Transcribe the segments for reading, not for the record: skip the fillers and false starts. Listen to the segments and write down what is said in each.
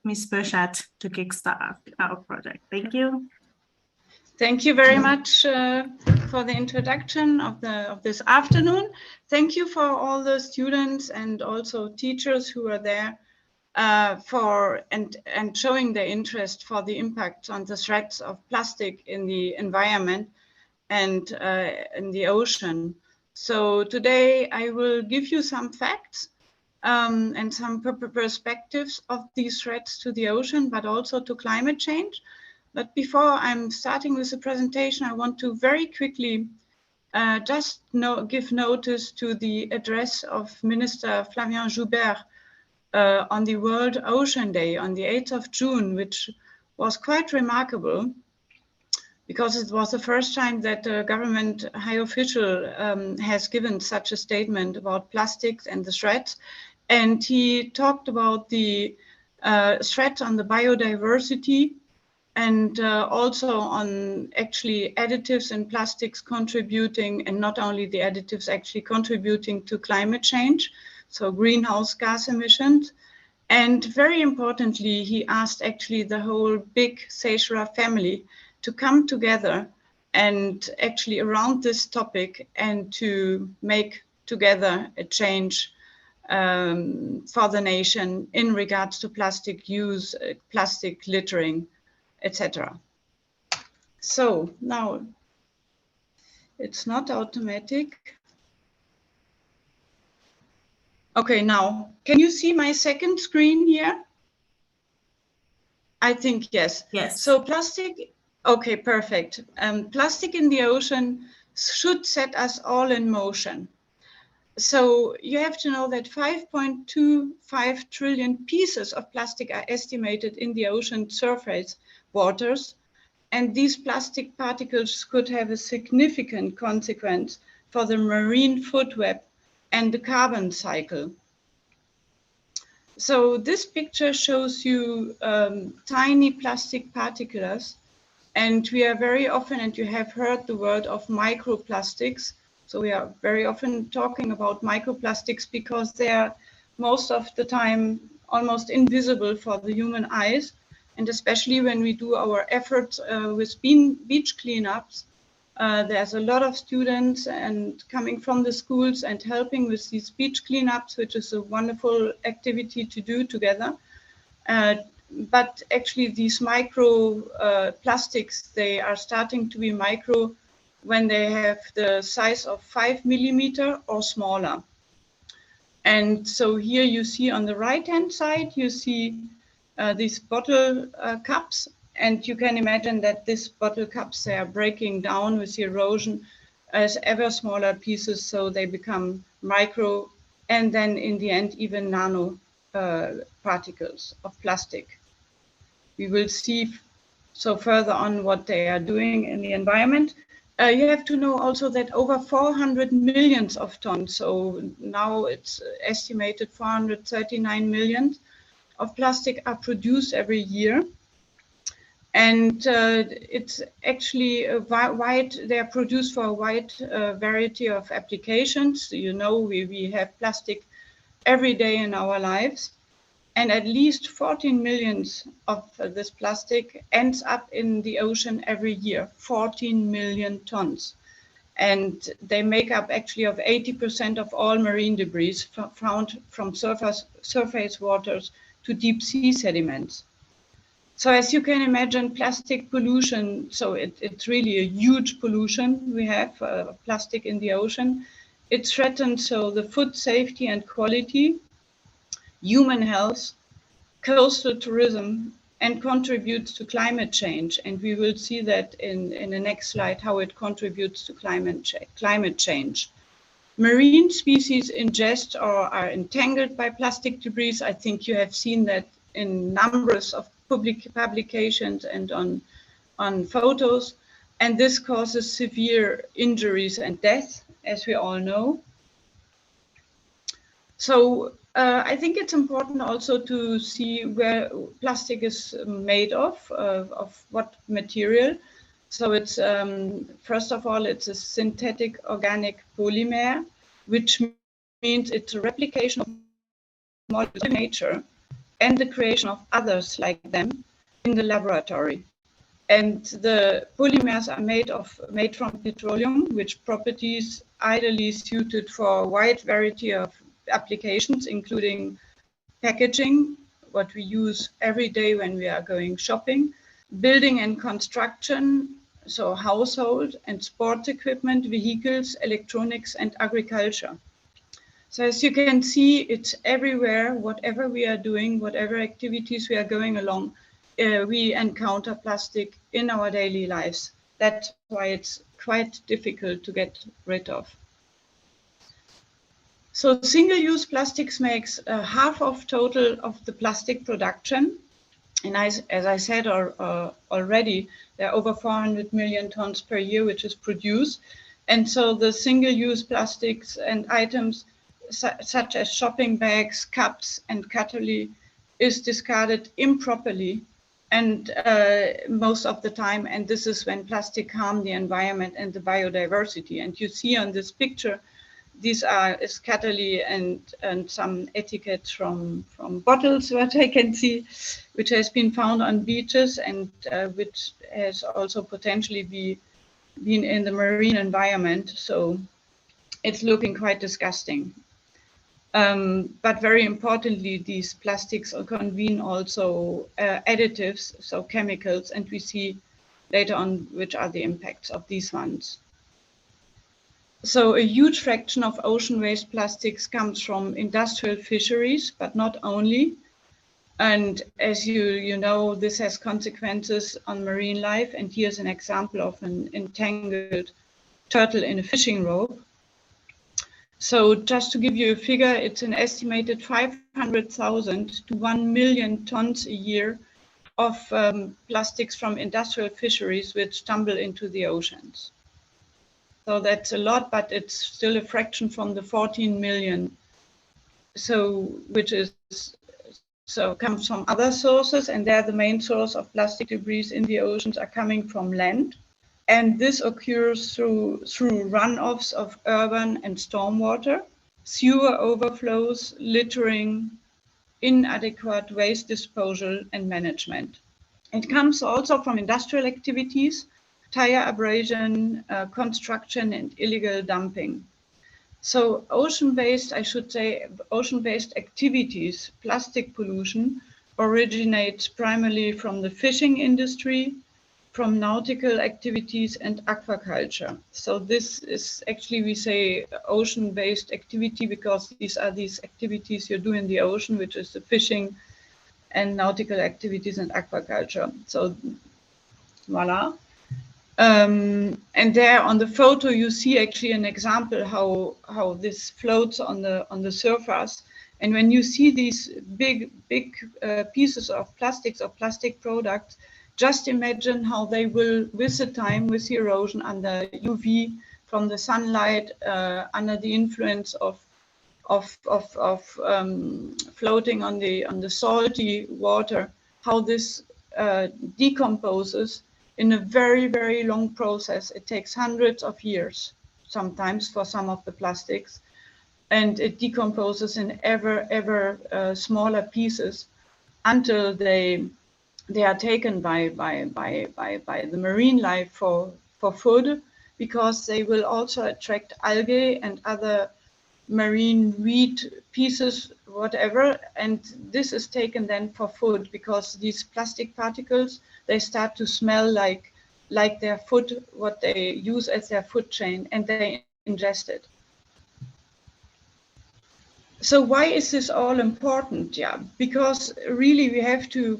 Ms. Burchardt to kickstart our project. Thank you. Thank you very much for the introduction of this afternoon. Thank you for all the students and also teachers who are there and showing their interest for the impact on the threats of plastic in the environment and in the ocean. So today I will give you some facts and some perspectives of these threats to the ocean, but also to climate change. But before I'm starting with the presentation, I want to very quickly give notice to the address of Minister Flavien Joubert on the World Ocean Day on the 8th of June, which was quite remarkable because it was the first time that a government high official has given such a statement about plastics and the threats. And he talked about the threat on the biodiversity and also on actually additives in plastics contributing, and not only the additives actually contributing to climate change, so greenhouse gas emissions. And very importantly, he asked actually the whole big Seychelles family to come together and actually around this topic and to make together a change for the nation in regards to plastic use, plastic littering, etc. So now it's not automatic. Okay, now can you see my second screen here? I think yes. Yes. So plastic, okay, perfect. Plastic in the ocean should set us all in motion. So you have to know that 5.25 trillion pieces of plastic are estimated in the ocean surface waters. And these plastic particles could have a significant consequence for the marine food web and the carbon cycle. So this picture shows you tiny plastic particles, and we are very often, and you have heard the word of microplastics. So we are very often talking about microplastics because they are most of the time almost invisible for the human eyes. And especially when we do our efforts with beach cleanups, there's a lot of students and coming from the schools and helping with these beach cleanups, which is a wonderful activity to do together. But actually these micro plastics, they are starting to be micro when they have the size of 5 millimeter or smaller. And so here you see on the right-hand side, you see these bottle caps, and you can imagine that these bottle caps, they are breaking down with erosion as ever smaller pieces, so they become micro, and then in the end even nano particles of plastic. We will see so further on what they are doing in the environment. You have to know also that over 400 millions of tons, so now it's estimated 439 million of plastic are produced every year. And it's actually a they are produced for a wide variety of applications. You know, we have plastic every day in our lives. And at least 14 millions of this plastic ends up in the ocean every year, 14 million tons. And they make up actually of 80% of all marine debris found from surface waters to deep sea sediments. So as you can imagine, plastic pollution, so it's really a huge pollution we have, plastic in the ocean. It threatens so the food safety and quality, human health, coastal tourism, and contributes to climate change. And we will see that in the next slide, how it contributes to climate change. Marine species ingest or are entangled by plastic debris. I think you have seen that in numbers of public publications and on photos. And this causes severe injuries and death, as we all know. So I think it's important also to see where plastic is made of what material. So it's, first of all, it's a synthetic organic polymer, which means it's a replication of molecular nature. and the creation of others like them in the laboratory. And the polymers are made from petroleum, which properties ideally suited for a wide variety of applications, including packaging, what we use every day when we are going shopping, building and construction, so household and sports equipment, vehicles, electronics, and agriculture. So as you can see, it's everywhere, whatever we are doing, whatever activities we are going along, we encounter plastic in our daily lives. That's why it's quite difficult to get rid of. So single-use plastics makes half of total of the plastic production. And as I said already, there are over 400 million tons per year which is produced. And so the single-use plastics and items such as shopping bags, cups, and cutlery is discarded improperly and most of the time. And this is when plastic harm the environment and the biodiversity. And you see on this picture, these are cutlery and some etiquettes from bottles, what I can see, which has been found on beaches and which has also potentially been in the marine environment. So it's looking quite disgusting. But very importantly, these plastics contain also additives, so chemicals, and we see later on which are the impacts of these ones. So a huge fraction of ocean waste plastics comes from industrial fisheries, but not only. And as you know, this has consequences on marine life. And here's an example of an entangled turtle in a fishing rope. So just to give you a figure, it's an estimated 500,000 to 1 million tons a year of plastics from industrial fisheries which tumble into the oceans. So that's a lot, but it's still a fraction from the 14 million. So which is comes from other sources, and they're the main source of plastic debris in the oceans are coming from land. And this occurs through runoffs of urban and stormwater, sewer overflows, littering, inadequate waste disposal and management. It comes also from industrial activities, tire abrasion, construction, and illegal dumping. So ocean-based, I should say, ocean-based activities, plastic pollution, originates primarily from the fishing industry, from nautical activities and aquaculture. So this is actually, we say, ocean-based activity because these are these activities you do in the ocean, which is the fishing and nautical activities and aquaculture. So voila. And there on the photo, you see actually an example how this floats on the surface. And when you see these big pieces of plastics or plastic products, just imagine how they will, with the time, with the erosion under UV from the sunlight, under the influence of floating on the salty water, how this decomposes in a very, very long process. It takes hundreds of years, sometimes for some of the plastics, and it decomposes in ever smaller pieces until they are taken by the marine life for food, because they will also attract algae and other marine weed pieces, whatever, and this is taken then for food because these plastic particles, they start to smell like their food, what they use as their food chain, and they ingest it. So why is this all important? Yeah, because really we have to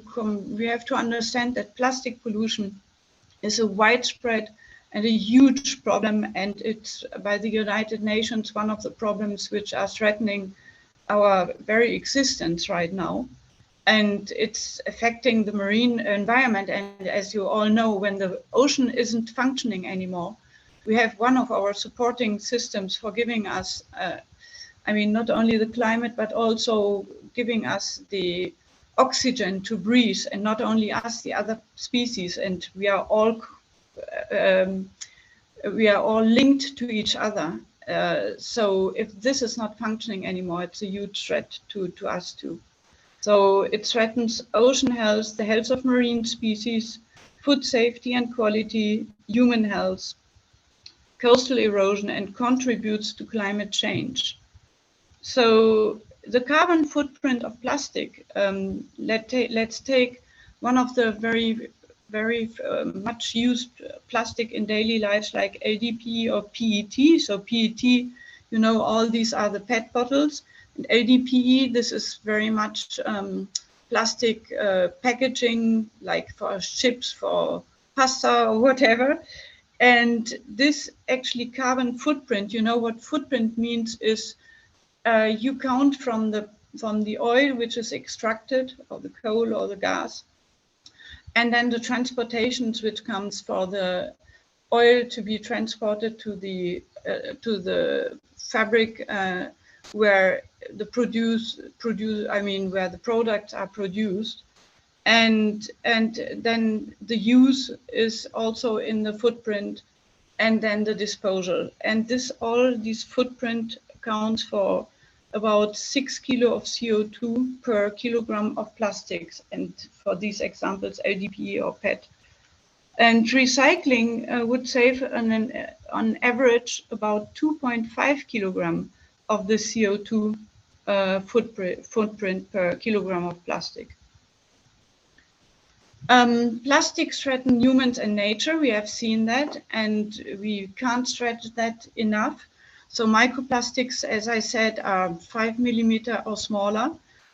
understand that plastic pollution is a widespread and a huge problem, and it's by the United Nations one of the problems which are threatening our very existence right now. And it's affecting the marine environment. And as you all know, when the ocean isn't functioning anymore, we have one of our supporting systems for giving us, not only the climate, but also giving us the oxygen to breathe, and not only us, the other species. And we are all linked to each other. So if this is not functioning anymore, it's a huge threat to us too. So it threatens ocean health, the health of marine species, food safety and quality, human health, coastal erosion, and contributes to climate change. So the carbon footprint of plastic, let's take one of the very much used plastic in daily lives like LDPE or PET. So PET, you know, all these are the PET bottles. And LDPE, this is very much plastic packaging, like for chips, for pasta or whatever. And this actually carbon footprint, you know what footprint means is you count from the oil which is extracted, or the coal or the gas, and then the transportations which comes for the oil to be transported to the fabric where the where the products are produced, and then the use is also in the footprint, and then the disposal. And these footprint accounts for about 6 kilo of CO2 per kilogram of plastics. And for these examples, LDPE or PET. And recycling would save on average about 2.5 kilogram of the CO2 footprint per kilogram of plastic. Plastics threaten humans and nature. We have seen that, and we can't stress that enough. So microplastics, as I said, are 5 millimeter or smaller.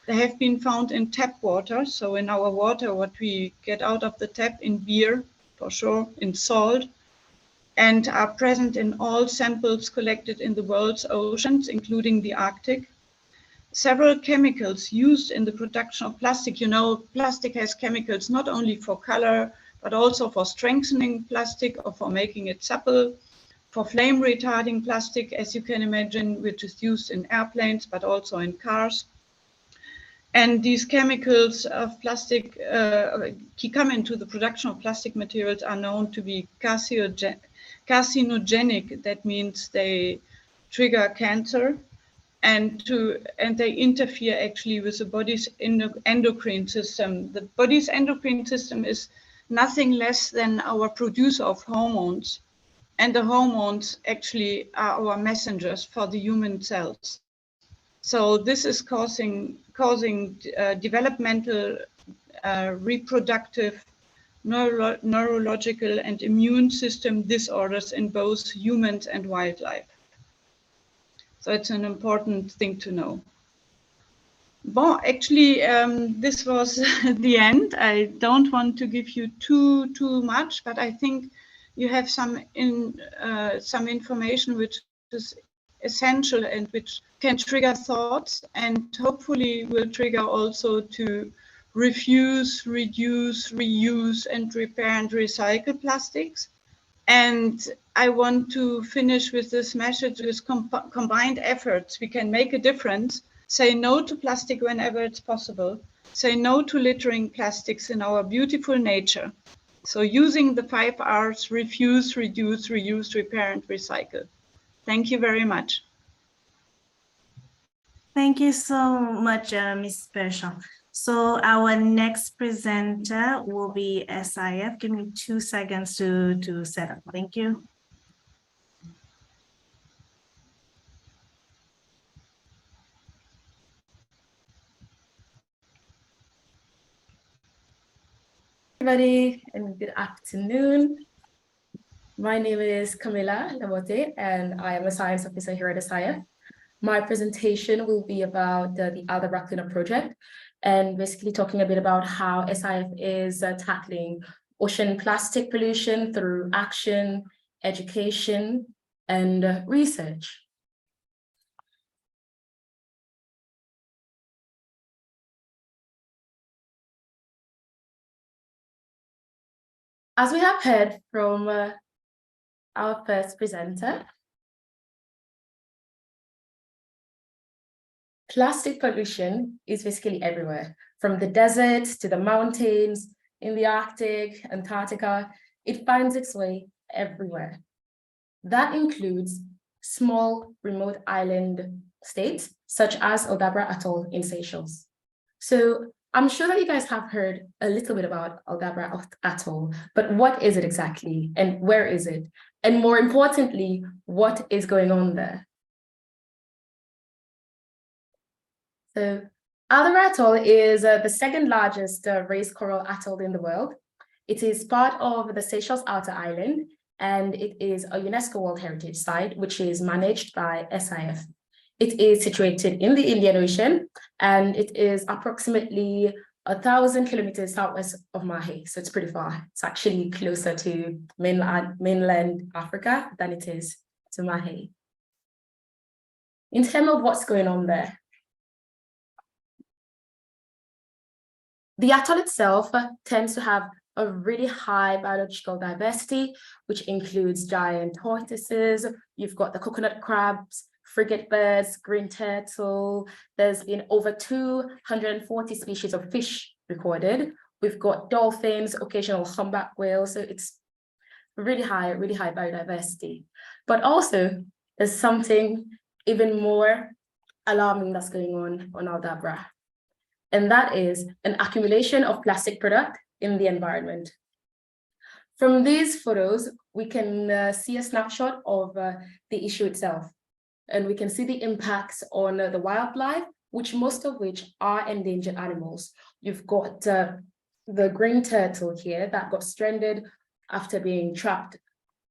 They have been found in tap water. So in our water, what we get out of the tap, in beer, for sure, in salt, and are present in all samples collected in the world's oceans, including the Arctic. Several chemicals used in the production of plastic. You know, plastic has chemicals not only for color, but also for strengthening plastic or for making it supple, for flame retarding plastic, as you can imagine, which is used in airplanes, but also in cars. And these chemicals of plastic come into the production of plastic materials are known to be carcinogenic. That means they trigger cancer, and they interfere actually with the body's endocrine system. The body's endocrine system is nothing less than our producer of hormones, and the hormones actually are our messengers for the human cells. So this is causing developmental, reproductive, neurological, and immune system disorders in both humans and wildlife. So it's an important thing to know. Well, actually, this was the end. I don't want to give you too much, but I think you have some information which is essential and which can trigger thoughts, and hopefully will trigger also to refuse, reduce, reuse, and repair and recycle plastics. And I want to finish with this message: with combined efforts, we can make a difference. Say no to plastic whenever it's possible. Say no to littering plastics in our beautiful nature. So using the 5 R's: refuse, reduce, reuse, repair, and recycle. Thank you very much. Thank you so much, Ms. Bershon. So our next presenter will be SIF. Give me 2 seconds to set up. Thank you. Everybody, and good afternoon. My name is Camila Lamote, and I am a science officer here at SIF. My presentation will be about the Alder Cleanup project, and basically talking a bit about how SIF is tackling ocean plastic pollution through action, education, and research. As we have heard from our first presenter, plastic pollution is basically everywhere, from the deserts to the mountains, in the Arctic, Antarctica. It finds its way everywhere. That includes small remote island states, such as Aldabra Atoll in Seychelles. So I'm sure that you guys have heard a little bit about Aldabra Atoll, but what is it exactly and where is it? And more importantly, what is going on there? So Aldabra Atoll is the second largest raised coral atoll in the world. It is part of the Seychelles Outer Island, and it is a UNESCO World Heritage Site, which is managed by SIF. It is situated in the Indian Ocean, and it is approximately 1,000 kilometers southwest of Mahe. So it's pretty far. It's actually closer to mainland Africa than it is to Mahe. In terms of what's going on there, the atoll itself tends to have a really high biological diversity, which includes giant tortoises. You've got the coconut crabs, frigate birds, green turtle. There's been over 240 species of fish recorded. We've got dolphins, occasional humpback whales. So it's really high biodiversity. But also there's something even more alarming that's going on Aldabra. And that is an accumulation of plastic product in the environment. From these photos, we can see a snapshot of the issue itself. And we can see the impacts on the wildlife, most of which are endangered animals. You've got the green turtle here that got stranded after being trapped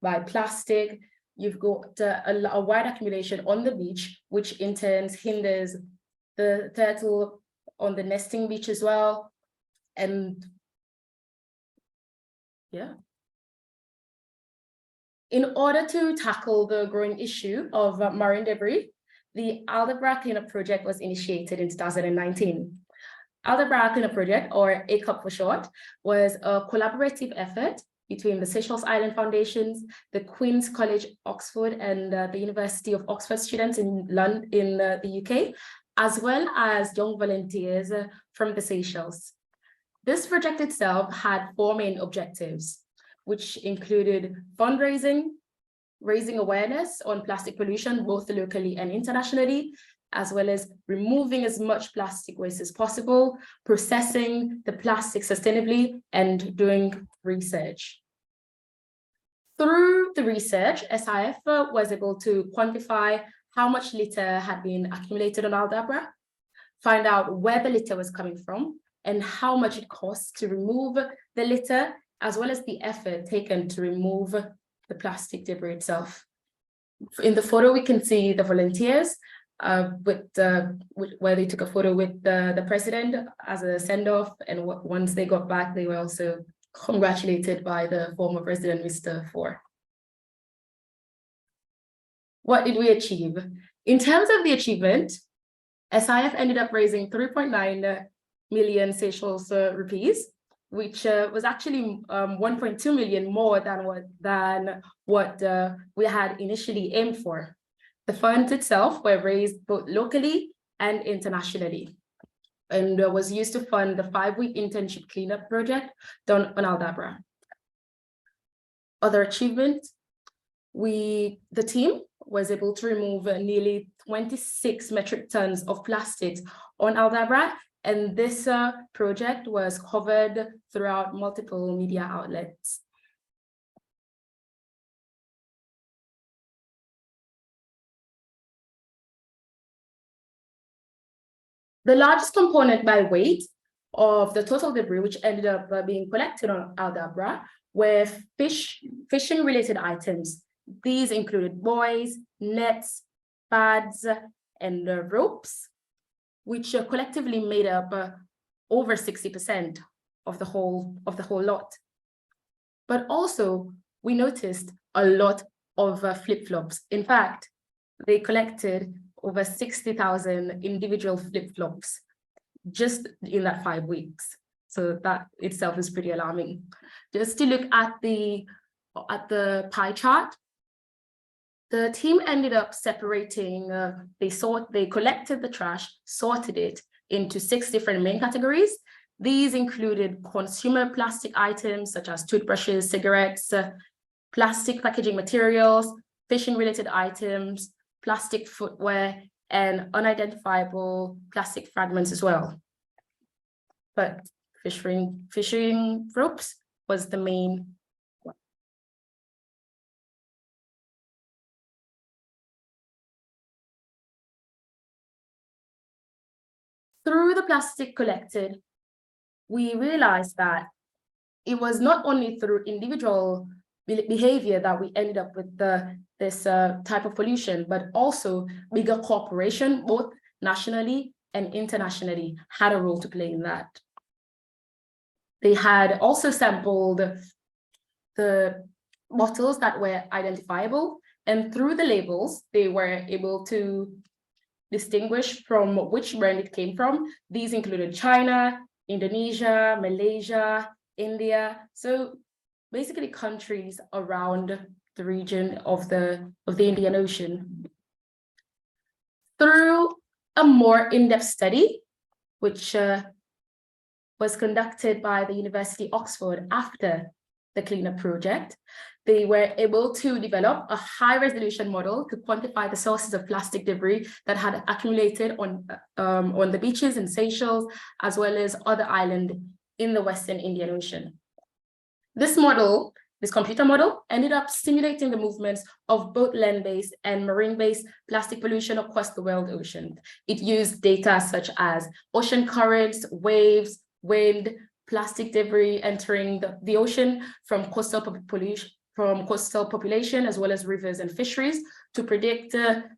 by plastic. You've got a wide accumulation on the beach, which in turn hinders the turtle on the nesting beach as well. And yeah. In order to tackle the growing issue of marine debris, the Aldabra Cleanup Project was initiated in 2019. Aldabra Cleanup Project, or ACUP for short, was a collaborative effort between the Seychelles Island Foundations, the Queen's College Oxford, and the University of Oxford students in London, in the UK, as well as young volunteers from the Seychelles. This project itself had 4 main objectives, which included fundraising, raising awareness on plastic pollution, both locally and internationally, as well as removing as much plastic waste as possible, processing the plastic sustainably, and doing research. Through the research, SIF was able to quantify how much litter had been accumulated on Aldabra, find out where the litter was coming from, and how much it costs to remove the litter, as well as the effort taken to remove the plastic debris itself. In the photo, we can see the volunteers where they took a photo with the president as a send-off, and once they got back, they were also congratulated by the former president, Mr. Four. What did we achieve? In terms of the achievement, SIF ended up raising 3.9 million Seychelles rupees, which was actually 1.2 million more than what we had initially aimed for. The funds itself were raised both locally and internationally, and was used to fund the 5-week internship cleanup project done on Aldabra. Other achievements, the team was able to remove nearly 26 metric tons of plastics on Aldabra, and this project was covered throughout multiple media outlets. The largest component by weight of the total debris, which ended up being collected on Aldabra, were fishing-related items. These included buoys, nets, pads, and ropes, which collectively made up over 60% of the whole lot. But also, we noticed a lot of flip-flops. In fact, they collected over 60,000 individual flip-flops just in that 5 weeks. So that itself is pretty alarming. Just to look at the pie chart, the team ended up separating, they collected the trash, sorted it into 6 different main categories. These included consumer plastic items such as toothbrushes, cigarettes, plastic packaging materials, fishing-related items, plastic footwear, and unidentifiable plastic fragments as well. but fishing ropes was the main one. Through the plastic collected, we realized that it was not only through individual behavior that we ended up with this type of pollution, but also bigger corporation, both nationally and internationally, had a role to play in that. They had also sampled the bottles that were identifiable, and through the labels, they were able to distinguish from which brand it came from. These included China, Indonesia, Malaysia, India. So basically countries around the region of the Indian Ocean. Through a more in-depth study, which was conducted by the University of Oxford after the cleanup project, they were able to develop a high-resolution model to quantify the sources of plastic debris that had accumulated on the beaches in Seychelles, as well as other islands in the Western Indian Ocean. This model, this computer model, ended up simulating the movements of both land-based and marine-based plastic pollution across the world ocean. It used data such as ocean currents, waves, wind, plastic debris entering the ocean from coastal population, as well as rivers and fisheries, to predict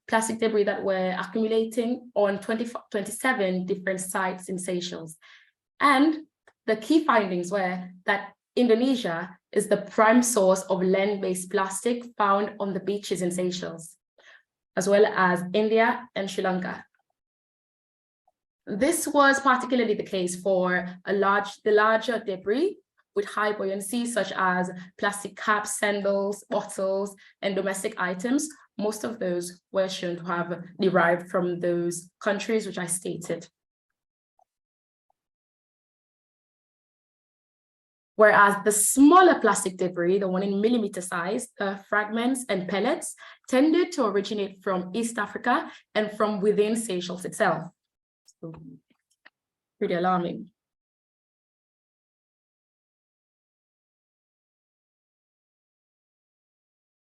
plastic debris that were accumulating on 27 different sites in Seychelles. And the key findings were that Indonesia is the prime source of land-based plastic found on the beaches in Seychelles, as well as India and Sri Lanka. This was particularly the case for the larger debris with high buoyancy, such as plastic caps, sandals, bottles, and domestic items. Most of those were shown to have derived from those countries which I stated. Whereas the smaller plastic debris, the one in millimeter size, fragments and pellets, tended to originate from East Africa and from within Seychelles itself. So, pretty alarming.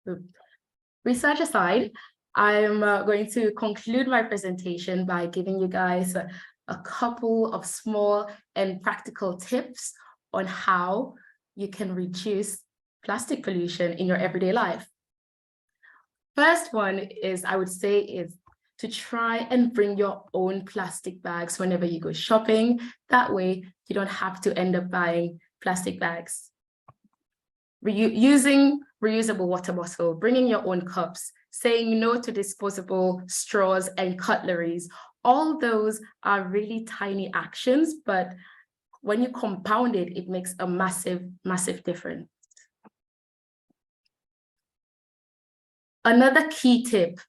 So, research aside, I'm going to conclude my presentation by giving you guys a couple of small and practical tips on how you can reduce plastic pollution in your everyday life. First one is, I would say, is to try and bring your own plastic bags whenever you go shopping. That way, you don't have to end up buying plastic bags. Using reusable water bottle, bringing your own cups, saying no to disposable straws and cutleries. All those are really tiny actions, but when you compound it, it makes a massive, massive difference. Another key tip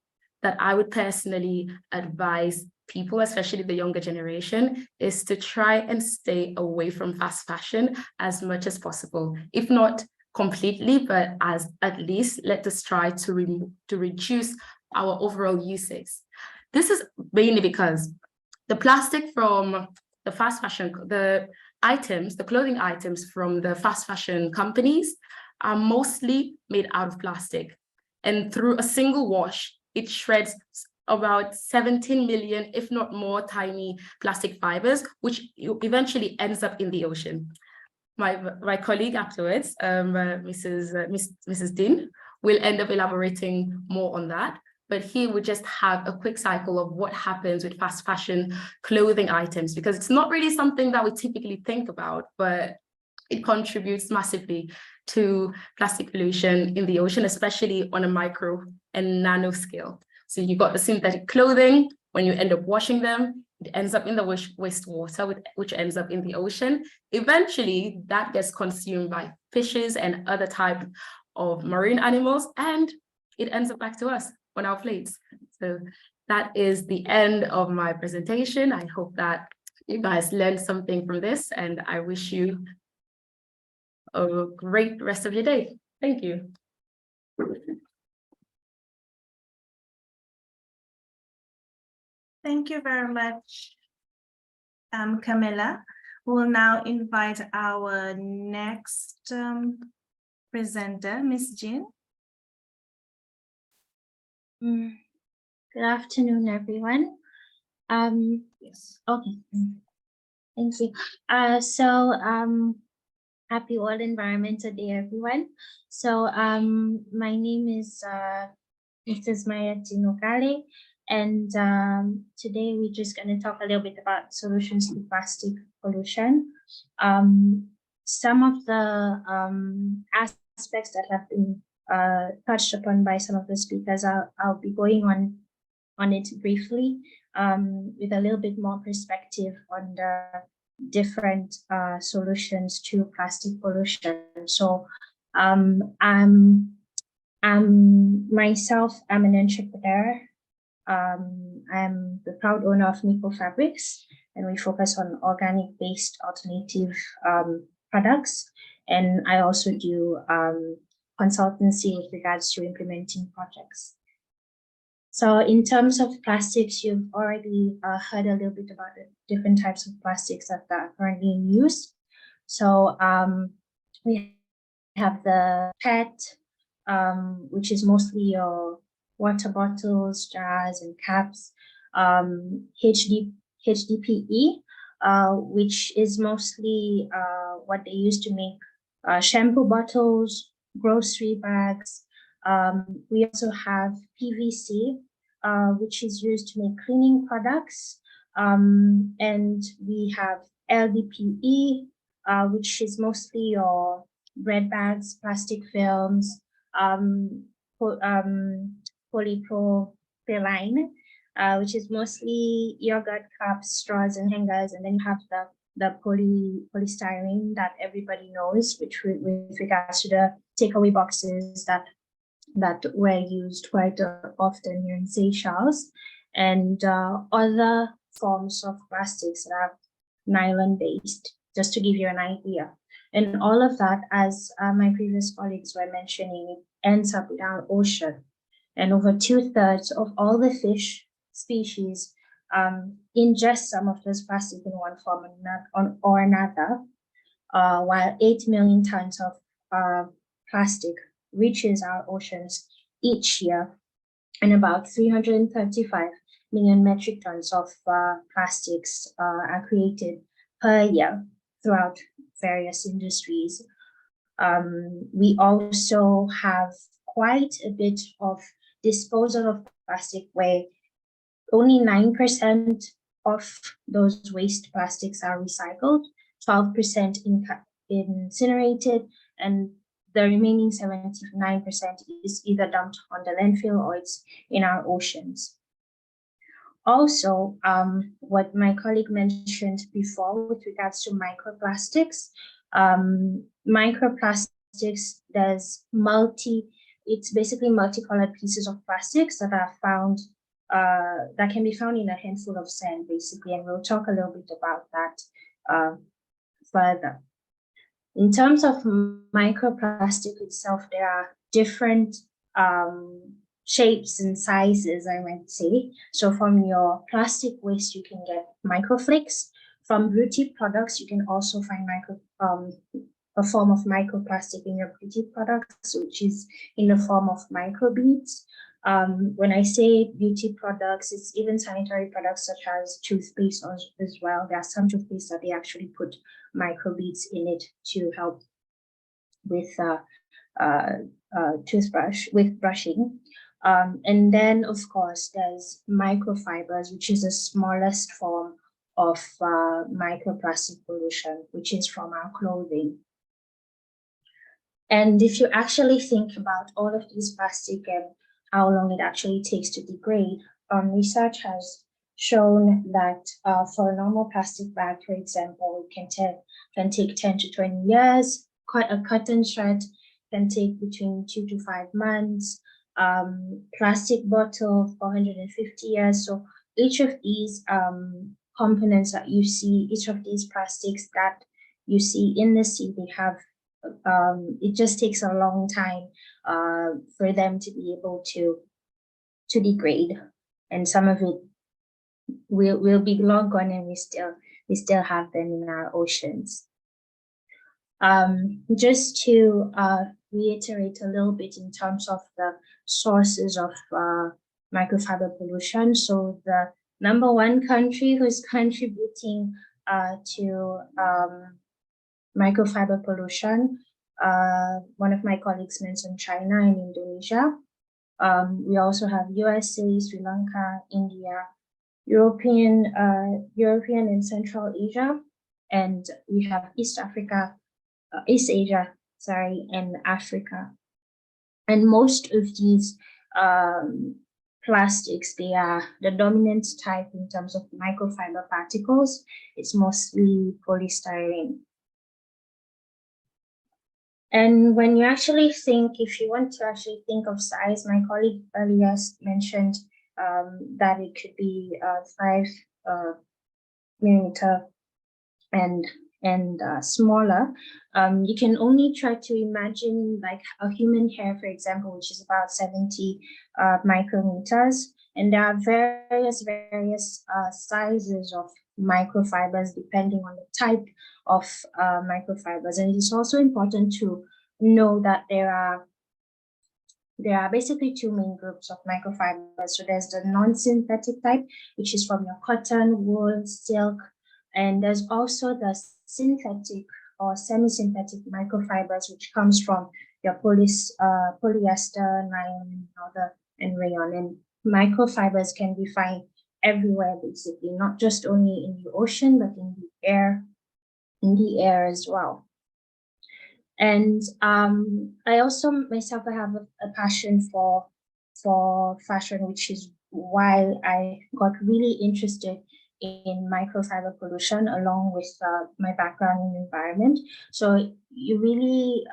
that I would personally advise people, especially the younger generation, is to try and stay away from fast fashion as much as possible. If not completely, but at least let us try to reduce our overall usage. This is mainly because the plastic from the fast fashion, the clothing items from the fast fashion companies are mostly made out of plastic. And through a single wash, it shreds about 17 million, if not more, tiny plastic fibers, which eventually ends up in the ocean. My colleague afterwards, Mrs. Dean, will end up elaborating more on that. But here we just have a quick cycle of what happens with fast fashion clothing items, because it's not really something that we typically think about, but it contributes massively to plastic pollution in the ocean, especially on a micro and nano scale. So you've got the synthetic clothing. When you end up washing them, it ends up in the wastewater, which ends up in the ocean. Eventually, that gets consumed by fishes and other types of marine animals, and it ends up back to us on our plates. So that is the end of my presentation. I hope that you guys learned something from this, and I wish you a great rest of your day. Thank you. Thank you very much, Camilla. We'll now invite our next presenter, Miss Jean. Good afternoon, everyone. Yes. Okay, thank you. Happy World Environmental Day, everyone. So, my name is Mrs. Maya Tinokale, and today we're just going to talk a little bit about solutions to plastic pollution. Some of the aspects that have been touched upon by some of the speakers, I'll be going on it briefly with a little bit more perspective on the different solutions to plastic pollution. So I'm myself, I'm an entrepreneur. I'm the proud owner of Nico Fabrics, and we focus on organic-based alternative products. And I also do consultancy with regards to implementing projects. So in terms of plastics, you've already heard a little bit about the different types of plastics that are currently in use. So we have the PET, which is mostly your water bottles, jars, and caps. HDPE, which is mostly what they use to make shampoo bottles, grocery bags. We also have PVC, which is used to make cleaning products. And we have LDPE, which is mostly your bread bags, plastic films, polypropylene, which is mostly yogurt cups, straws, and hangers. And then you have the polystyrene that everybody knows, which with regards to the takeaway boxes that were used quite often here in Seychelles, and other forms of plastics that are nylon based, just to give you an idea. And all of that, as my previous colleagues were mentioning, it ends up in our ocean. And over 2/3 of all the fish species ingest some of this plastic in one form or another, while 8 million tons of plastic reaches our oceans each year, and about 335 million metric tons of plastics are created per year throughout various industries. We also have quite a bit of disposal of plastic, where only 9% of those waste plastics are recycled, 12% incinerated, and the remaining 79% is either dumped on the landfill or it's in our oceans. Also, what my colleague mentioned before with regards to microplastics, it's basically multicolored pieces of plastics that are found, that can be found in a handful of sand, basically, and we'll talk a little bit about that further. In terms of microplastic itself, there are different shapes and sizes, I might say. So from your plastic waste, you can get microflakes. From beauty products, you can also find a form of microplastic in your beauty products, which is in the form of microbeads. When I say beauty products, it's even sanitary products such as toothpaste as well. There are some toothpaste that they actually put microbeads in it to help with brushing. And then, of course, there's microfibers, which is the smallest form of microplastic pollution, which is from our clothing. And if you actually think about all of these plastic and how long it actually takes to degrade, research has shown that for a normal plastic bag, for example, it can take 10 to 20 years. A cotton shirt can take between 2 to 5 months. Plastic bottle, 450 years. So each of these components that you see, each of these plastics that you see in the sea, they have it just takes a long time for them to be able to degrade, and some of it will be long gone and we still we still have them in our oceans. Just to reiterate a little bit in terms of the sources of microfiber pollution. So the number one country who's contributing to microfiber pollution, one of my colleagues mentioned China and Indonesia. We also have USA, Sri Lanka, India, European and Central Asia, and we have East Asia, and Africa. And most of these plastics, they are the dominant type in terms of microfiber particles. It's mostly polystyrene. And when you actually think, if you want to actually think of size, my colleague earlier mentioned that it could be 5 millimeter and smaller. You can only try to imagine like a human hair, for example, which is about 70 micrometers. And there are various sizes of microfibers depending on the type of microfibers. And it's also important to know that there are basically 2 main groups of microfibers. So there's the non-synthetic type, which is from your cotton, wool, silk, and there's also the synthetic or semi-synthetic microfibers, which comes from your polyester, nylon, and rayon. And microfibers can be found everywhere, basically, not just only in the ocean, but in the air as well. And I also myself, I have a passion for fashion, which is why I got really interested in microfiber pollution along with my background in environment. So it really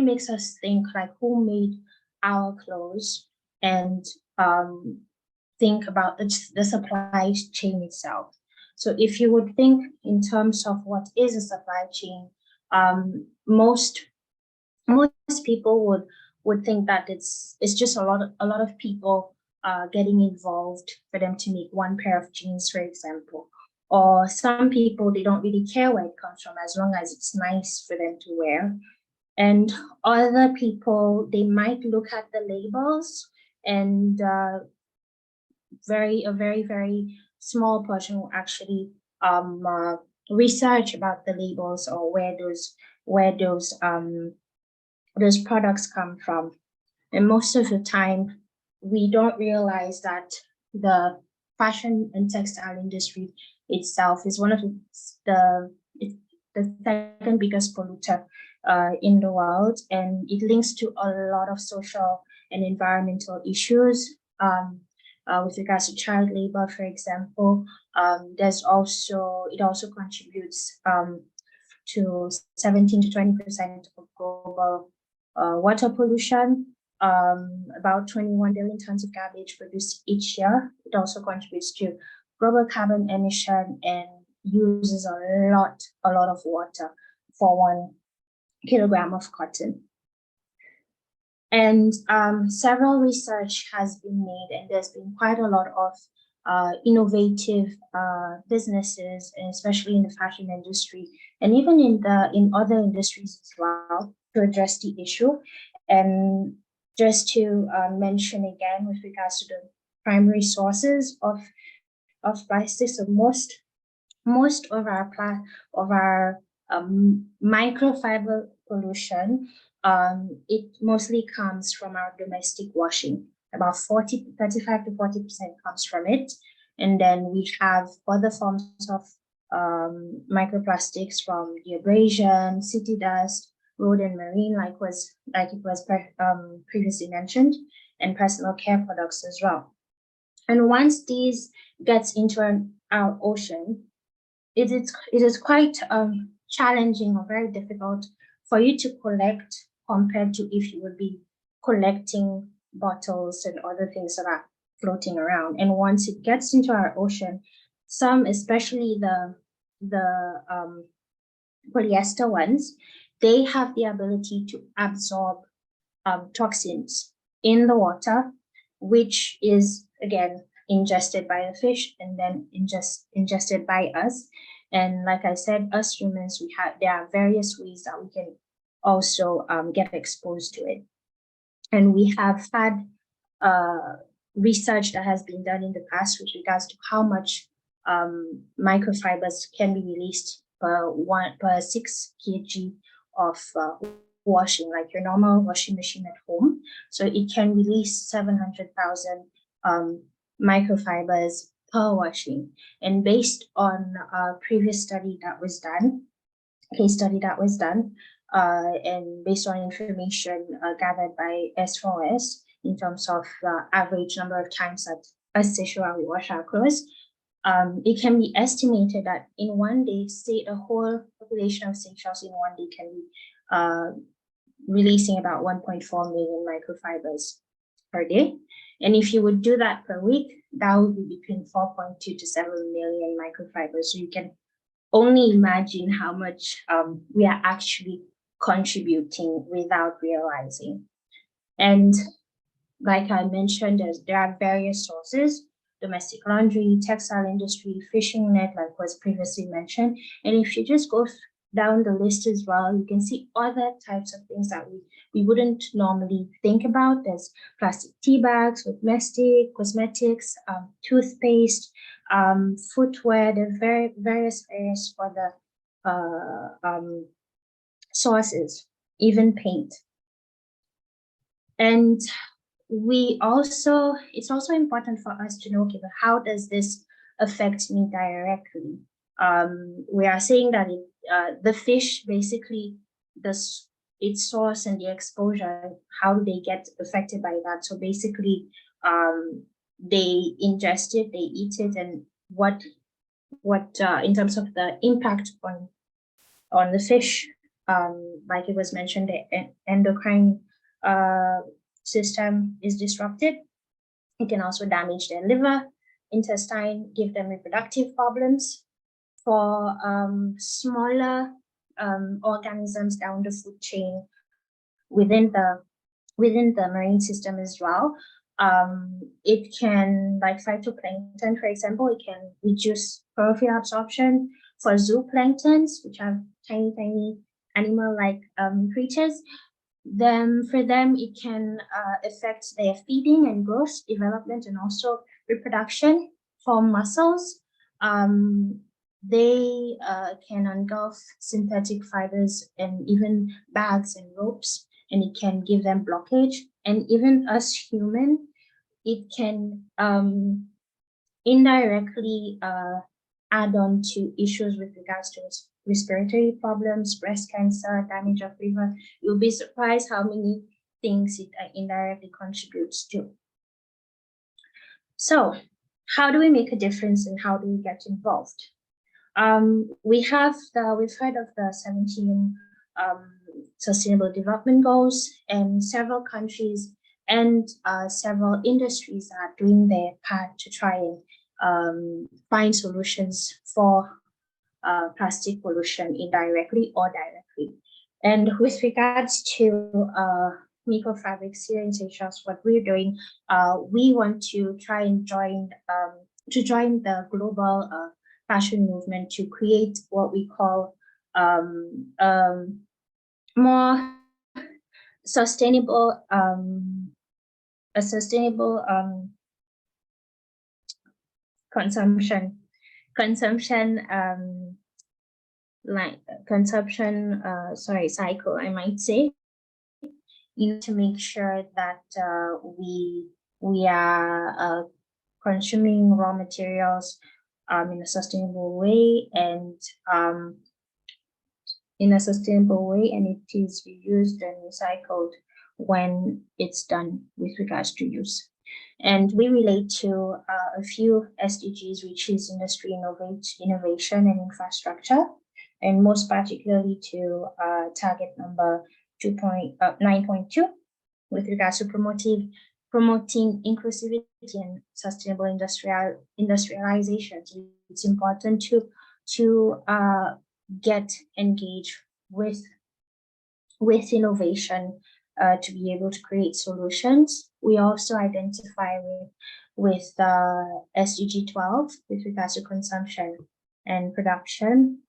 makes us think like who made our clothes and think about the supply chain itself. So if you would think in terms of what is a supply chain, most people would think that it's just a lot of people getting involved for them to make one pair of jeans, for example. Or some people, they don't really care where it comes from as long as it's nice for them to wear. And other people, they might look at the labels, and a very, very small portion will actually research about the labels or where those products come from. And most of the time, we don't realize that the fashion and textile industry itself is one of the second biggest polluter in the world, and it links to a lot of social and environmental issues. With regards to child labor, for example, it also contributes to 17 to 20% of global water pollution. About 21 billion tons of garbage produced each year. It also contributes to global carbon emission and uses a lot of water for 1 kilogram of cotton. And several research has been made, and there's been quite a lot of innovative businesses, and especially in the fashion industry, and even in other industries as well, to address the issue. And just to mention again, with regards to the primary sources of plastics, so most of our microfiber pollution, it mostly comes from our domestic washing. About 35 to 40% comes from it. And then we have other forms of microplastics from the abrasion, city dust, road and marine, like it was previously mentioned, and personal care products as well. And once these gets into our ocean, it is quite challenging or very difficult for you to collect compared to if you would be collecting bottles and other things that are floating around. And once it gets into our ocean, some, especially the polyester ones, they have the ability to absorb toxins in the water, which is again ingested by the fish and then ingested by us. And like I said, us humans, there are various ways that we can also get exposed to it. And we have had research that has been done in the past with regards to how much microfibers can be released per 6 kg of washing, like your normal washing machine at home. So it can release 700,000 microfibers per washing. And based on a previous study that was done, case study that was done, and based on information gathered by S4S in terms of average number of times that us Seychelles we wash our clothes, it can be estimated that in one day, say the whole population of Seychelles in one day can be releasing about 1.4 million microfibers per day. And if you would do that per week, that would be between 4.2 to 7 million microfibers. So you can only imagine how much we are actually contributing without realizing. And like I mentioned, there are various sources: domestic laundry, textile industry, fishing net, like was previously mentioned. And if you just go down the list as well, you can see other types of things that we wouldn't normally think about. There's plastic tea bags, cosmetics, toothpaste, footwear. There's various areas for the sources, even paint. And it's also important for us to know, okay, but how does this affect me directly? We are saying that the fish, basically, its source and the exposure, how do they get affected by that? So basically, they ingest it, they eat it, and what in terms of the impact on the fish, like it was mentioned, the endocrine system is disrupted. It can also damage their liver, intestine, give them reproductive problems. For smaller organisms down the food chain within the marine system as well, it can, like phytoplankton, for example, it can reduce chlorophyll absorption. For zooplanktons, which are tiny animal-like creatures, for them it can affect their feeding and growth, development, and also reproduction. For mussels, they can engulf synthetic fibers and even bags and ropes, and it can give them blockage. And even us human, it can indirectly add on to issues with regards to respiratory problems, breast cancer, damage of liver. You'll be surprised how many things it indirectly contributes to. So how do we make a difference and how do we get involved? We've heard of the 17 Sustainable Development Goals, and several countries and several industries are doing their part to try and find solutions for plastic pollution indirectly or directly. And with regards to microfabrics here in Seychelles, what we're doing, we want to try and join the global fashion movement to create what we call more sustainable consumption cycle, I might say, to make sure that we are consuming raw materials in a sustainable way, and it is reused and recycled when it's done with regards to use. And we relate to a few SDGs, which is industry, innovation, and infrastructure, and most particularly to target number 9.2 with regards to promoting inclusivity and sustainable industrialization. So it's important to get engaged with innovation to be able to create solutions. We also identify with SDG 12 with regards to consumption and production,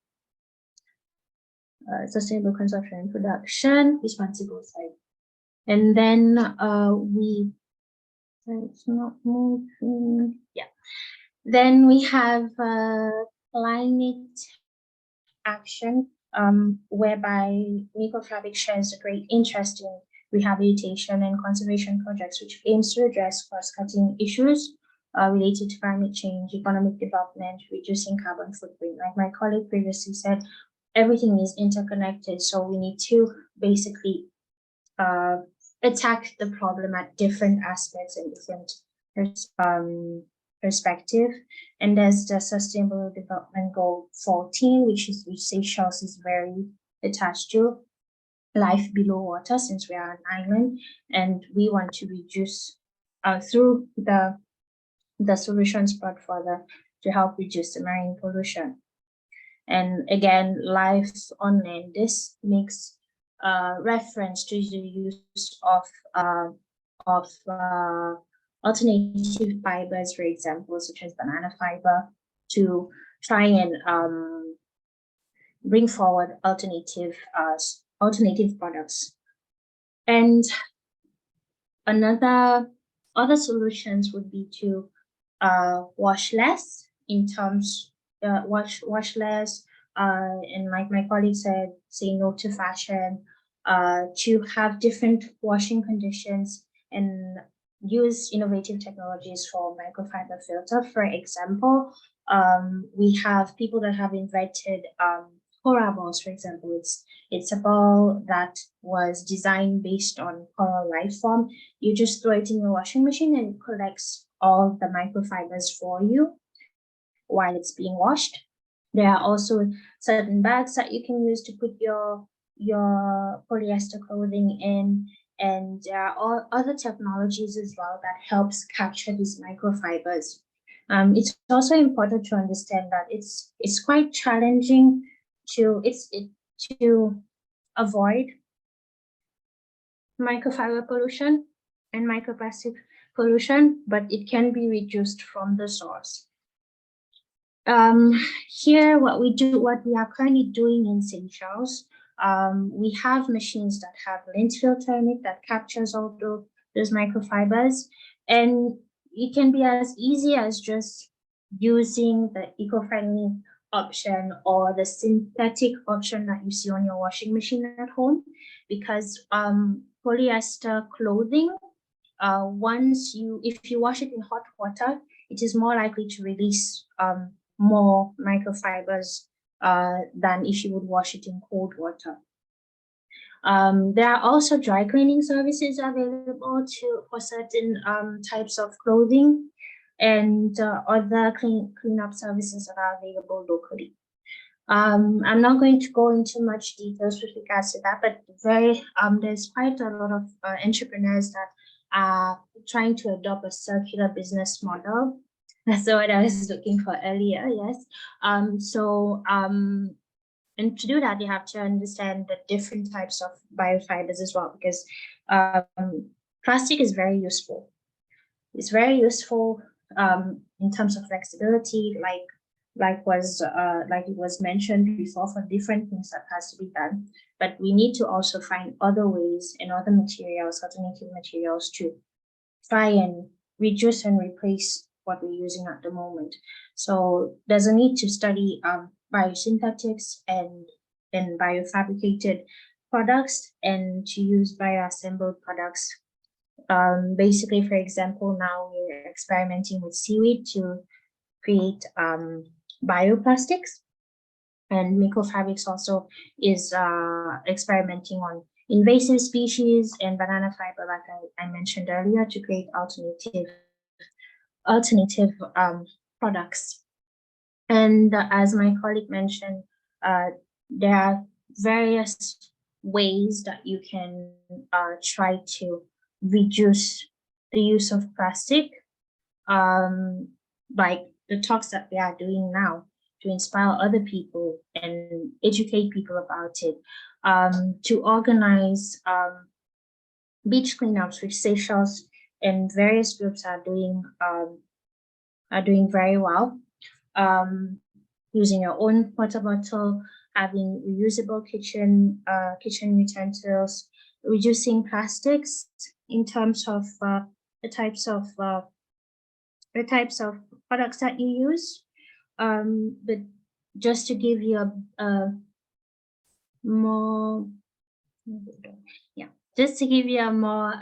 sustainable consumption and production, responsible side. And then it's not moving. Yeah. Then we have climate action, whereby Microfabric shares a great interest in rehabilitation and conservation projects, which aims to address cross-cutting issues related to climate change, economic development, reducing carbon footprint. Like my colleague previously said, everything is interconnected, so we need to basically attack the problem at different aspects and different perspective. And there's the Sustainable Development Goal 14, which Seychelles is very attached to, life below water, since we are an island, and we want to reduce through the solutions brought further to help reduce the marine pollution. And again, life on land. This makes reference to the use of alternative fibers, for example, such as banana fiber, to try and bring forward alternative products. And other solutions would be to wash less, in terms wash less, and like my colleague said, say no to fashion, to have different washing conditions and use innovative technologies for microfiber filter. For example, we have people that have invented coral balls, for example. It's a ball that was designed based on coral life form. You just throw it in your washing machine and it collects all the microfibers for you while it's being washed. There are also certain bags that you can use to put your polyester clothing in, and there are all other technologies as well that helps capture these microfibers. It's also important to understand that it's quite challenging to avoid microfiber pollution and microplastic pollution, but it can be reduced from the source. Here, what we are currently doing in Seychelles, we have machines that have lint filter in it that captures all those microfibers, and it can be as easy as just using the eco-friendly option or the synthetic option that you see on your washing machine at home, because polyester clothing, if you wash it in hot water, it is more likely to release more microfibers than if you would wash it in cold water. There are also dry cleaning services available for certain types of clothing, and other cleanup services that are available locally. I'm not going to go into much details with regards to that, but there's quite a lot of entrepreneurs that are trying to adopt a circular business model. That's what I was looking for earlier, yes. And to do that, you have to understand the different types of biofibers as well, because plastic is very useful. It's very useful in terms of flexibility, like it was mentioned before, for different things that has to be done. But we need to also find other ways and other materials, alternative materials, to try and reduce and replace what we're using at the moment. So there's a need to study biosynthetics and biofabricated products, and to use bioassembled products. Basically, for example, now we're experimenting with seaweed to create bioplastics, and Microfabrics also is experimenting on invasive species and banana fiber, like I mentioned earlier, to create alternative products. And as my colleague mentioned, there are various ways that you can try to reduce the use of plastic, like the talks that we are doing now, to inspire other people and educate people about it, to organize beach cleanups, which Seychelles and various groups are doing very well. using your own water bottle, having reusable kitchen utensils, reducing plastics in terms of the types of products that you use. But just to give you a more, just to give you a more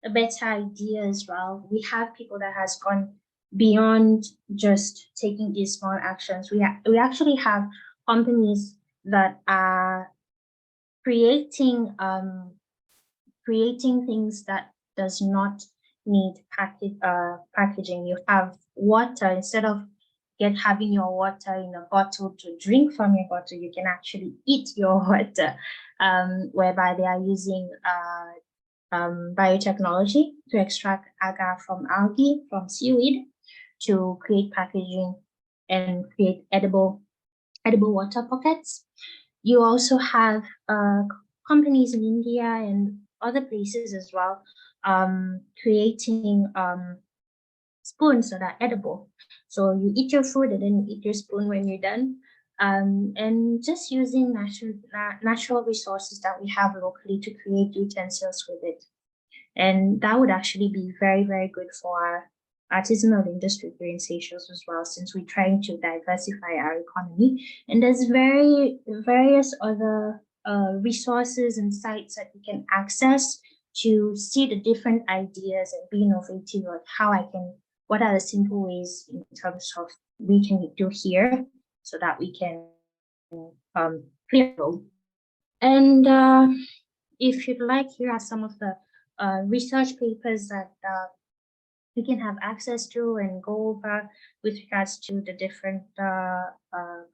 a better idea as well. We have people that has gone beyond just taking these small actions. We actually have companies that are creating things that does not need packaging. You have water, instead of having your water in a bottle to drink from your bottle, you can actually eat your water, whereby they are using biotechnology to extract agar from algae, from seaweed, to create packaging and create edible water pockets. You also have companies in India and other places as well, creating spoons that are edible. So you eat your food and then you eat your spoon when you're done. And just using natural resources that we have locally to create utensils with it. And that would actually be very, very good for our artisanal industry here in Seychelles as well, since we're trying to diversify our economy. And there's various other resources and sites that we can access to see the different ideas and be innovative on what are the simple ways in terms of we can do here so that we can play a role. And if you'd like, here are some of the research papers that we can have access to and go over with regards to the different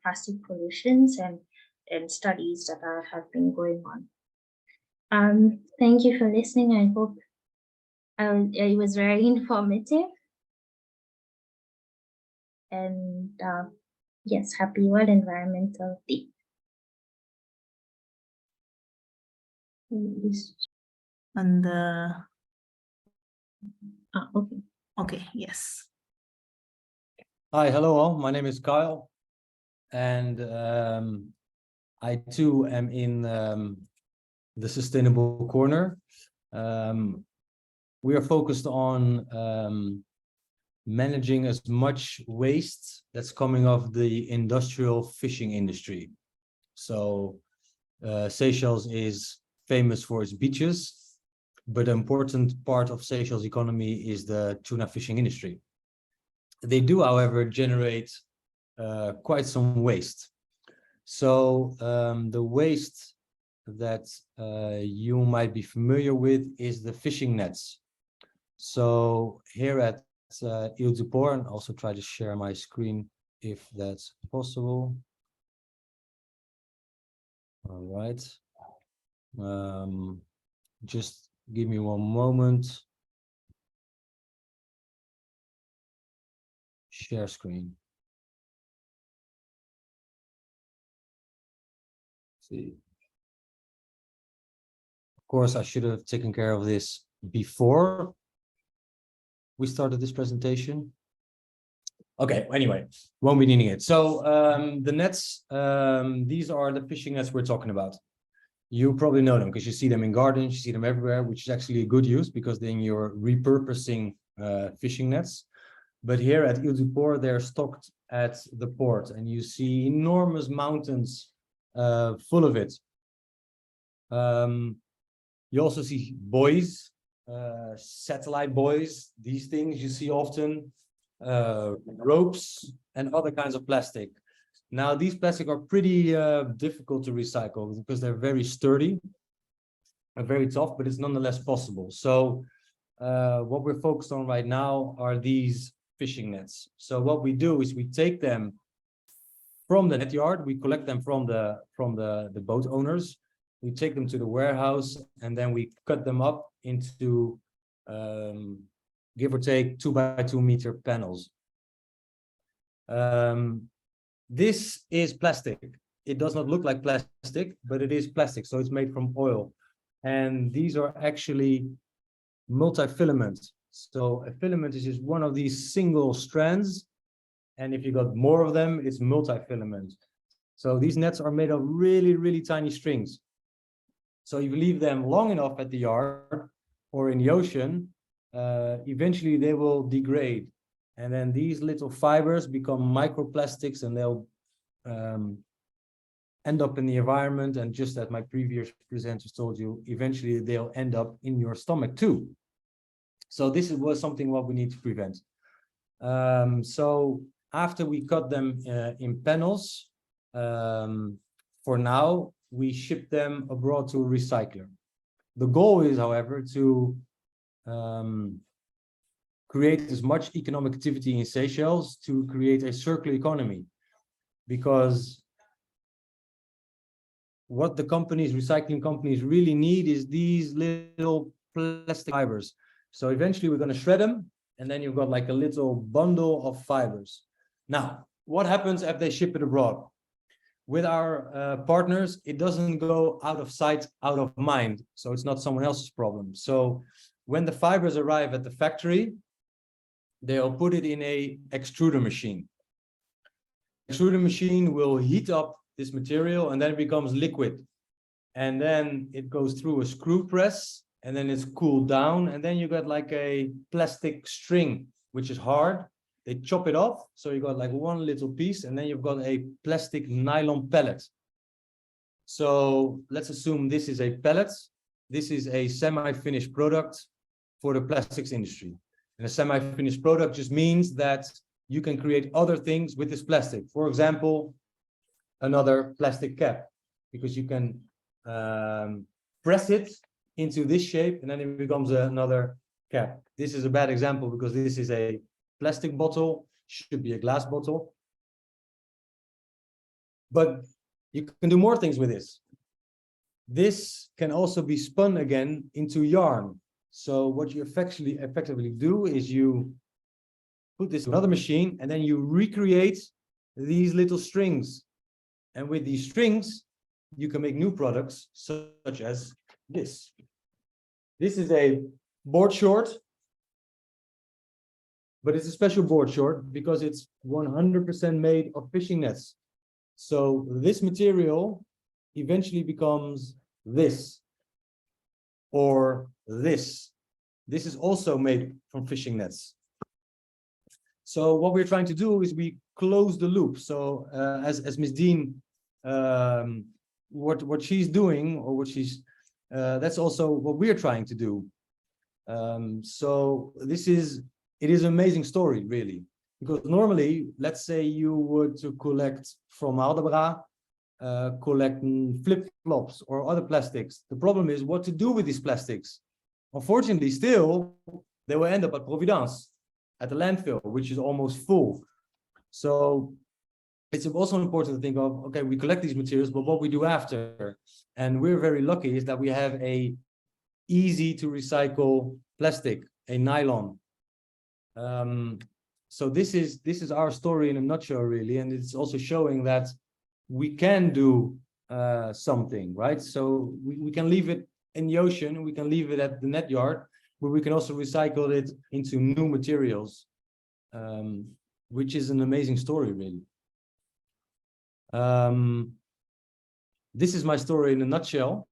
plastic pollutions and studies that have been going on. Thank you for listening. I hope it was very informative. And yes, happy World Environmental Day. On the Okay. okay, yes. Hi, hello all. My name is Kyle, and I too am in the Sustainable Corner. We are focused on managing as much waste that's coming off the industrial fishing industry. So Seychelles is famous for its beaches, but an important part of Seychelles' economy is the tuna fishing industry. They do, however, generate quite some waste. So the waste that you might be familiar with is the fishing nets. So here at Ile du Port, and also try to share my screen if that's possible. All right. Just give me one moment. Share screen. See. Of course, I should have taken care of this before we started this presentation. Okay, anyway, won't be needing it. So the nets, these are the fishing nets we're talking about. You probably know them because you see them in gardens, you see them everywhere, which is actually a good use because then you're repurposing fishing nets. But here at Ile du Port, they're stocked at the port, and you see enormous mountains full of it. You also see buoys, satellite buoys, these things you see often, ropes and other kinds of plastic. Now, these plastic are pretty difficult to recycle because they're very sturdy and very tough, but it's nonetheless possible. So what we're focused on right now are these fishing nets. So what we do is we take them from the net yard, we collect them from the boat owners, we take them to the warehouse, and then we cut them up into give or take 2 by 2 meter panels. This is plastic. It does not look like plastic, but it is plastic. So it's made from oil. And these are actually multi-filament. So a filament is just one of these single strands. And if you got more of them, it's multi-filament. So these nets are made of really, really tiny strings. So if you leave them long enough at the yard or in the ocean, eventually they will degrade. And then these little fibers become microplastics, and they'll end up in the environment. And just as my previous presenters told you, eventually they'll end up in your stomach too. So this was something what we need to prevent. So after we cut them in panels, for now, we ship them abroad to a recycler. The goal is, however, to create as much economic activity in Seychelles to create a circular economy. Because what the companies, recycling companies, really need is these little plastic fibers. So eventually we're going to shred them, and then you've got like a little bundle of fibers. Now, what happens if they ship it abroad? With our partners, it doesn't go out of sight, out of mind. So it's not someone else's problem. So when the fibers arrive at the factory, they'll put it in a extruder machine. Extruder machine will heat up this material, and then it becomes liquid. And then it goes through a screw press, and then it's cooled down. And then you got like a plastic string, which is hard. They chop it off, so you got like one little piece, and then you've got a plastic nylon pellet. So let's assume this is a pellet. This is a semi-finished product for the plastics industry. And a semi-finished product just means that you can create other things with this plastic. For example, another plastic cap, because you can press it into this shape, and then it becomes another cap. This is a bad example because this is a plastic bottle, should be a glass bottle. But you can do more things with this. This can also be spun again into yarn. So what you effectively do is you put this in another machine, and then you recreate these little strings. And with these strings, you can make new products such as this. This is a board short, but it's a special board short because it's 100% made of fishing nets. So this material eventually becomes this or this. This is also made from fishing nets. So what we're trying to do is we close the loop. So as Ms. Dean, what she's doing, or what she's, that's also what we're trying to do. So it is an amazing story, really, because normally, let's say you were to collect from Aldebra, collect flip-flops or other plastics. The problem is what to do with these plastics. Unfortunately, still, they will end up at Providence, at the landfill, which is almost full. So it's also important to think of, okay, we collect these materials, but what we do after. And we're very lucky is that we have a easy to recycle plastic, a nylon. So this is our story in a nutshell, really, and it's also showing that we can do something, right? So we can leave it in the ocean, we can leave it at the net yard, but we can also recycle it into new materials, which is an amazing story, really. This is my story in a nutshell,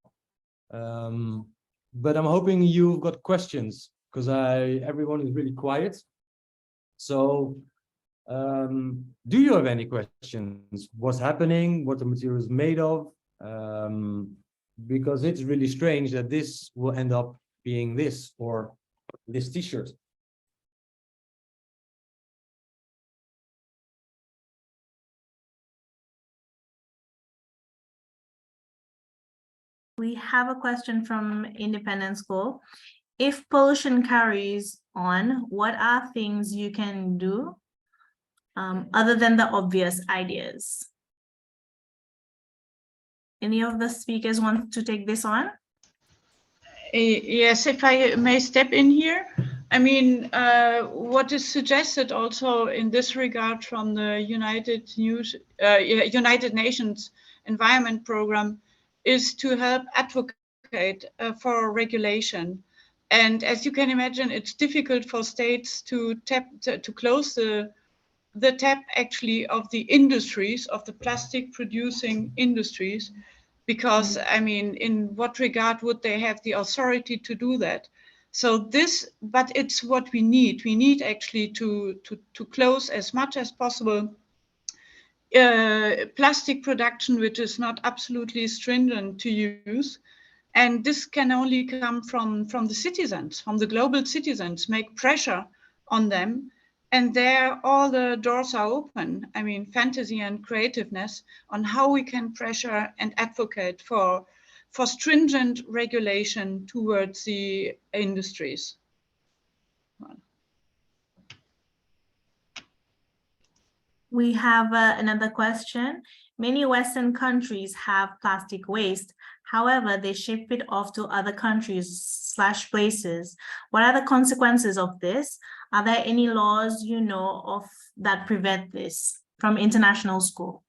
but I'm hoping you've got questions, because everyone is really quiet. So do you have any questions? What's happening? What the material is made of? Because it's really strange that this will end up being this, or this t-shirt. We have a question from Independent School. If pollution carries on, what are things you can do other than the obvious ideas? Any of the speakers want to take this on? Yes, if I may step in here. I mean, what is suggested also in this regard from the United Nations Environment Program is to help advocate for regulation. And as you can imagine, it's difficult for states to close the the tap actually of the industries, of the plastic producing industries, because I mean, in what regard would they have the authority to do that? So this, but it's what we need. We need actually to close as much as possible plastic production, which is not absolutely stringent to use. And this can only come from the citizens, from the global citizens, make pressure on them. And there all the doors are open. I mean, fantasy and creativeness on how we can pressure and advocate for stringent regulation towards the industries. We have another question. Many Western countries have plastic waste. However, they ship it off to other countries / places. What are the consequences of this? Are there any laws you know of that prevent this from international school?